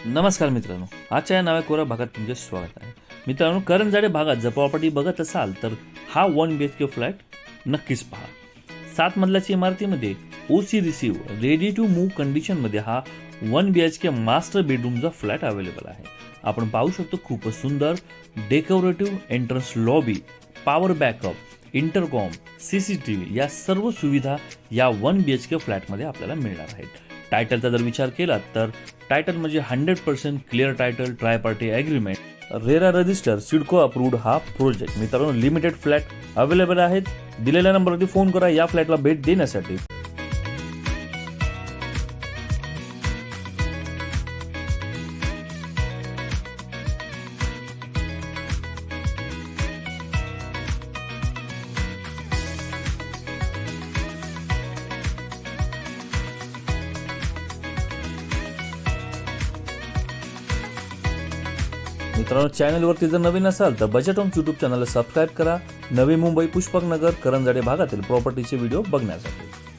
नमस्कार मित्रांनो, आजच्या या नव्या कोरा भागात तुमचे स्वागत आहे. मित्रांनो, करंजाडे भागात जर प्रॉपर्टी बघत असाल तर हा 1 BHK फ्लॅट नक्कीच पहा. 7 मजल्याची इमारतीमध्ये OC receive ready to move कंडिशनमध्ये हा 1 BHK मास्टर बेडरूमचा फ्लॅट अवेलेबल आहे. आपण पाहू शकतो खूपच सुंदर decorative entrance lobby, power backup, intercom, CCTV या सर्व सुविधा या 1 BHK फ्लॅटमध्ये आपल्याला मिळणार आहेत. टायटलचा जर विचार केला तर टायटल म्हणजे 100% clear title, try party agreement, RERA register, CIDCO approved हा प्रोजेक्ट. मित्रांनो, लिमिटेड फ्लॅट अवेलेबल आहेत. दिलेल्या नंबरवरती फोन करा या फ्लॅटला भेट देण्यासाठी. मित्रांनो, चॅनलवरती जर नवीन असाल तर बजेट होम्स यूट्यूब चॅनलला सबस्क्राईब करा. नवी मुंबई, पुष्पक नगर, करंजाडे भागातील प्रॉपर्टीचे व्हिडिओ बघण्यासाठी.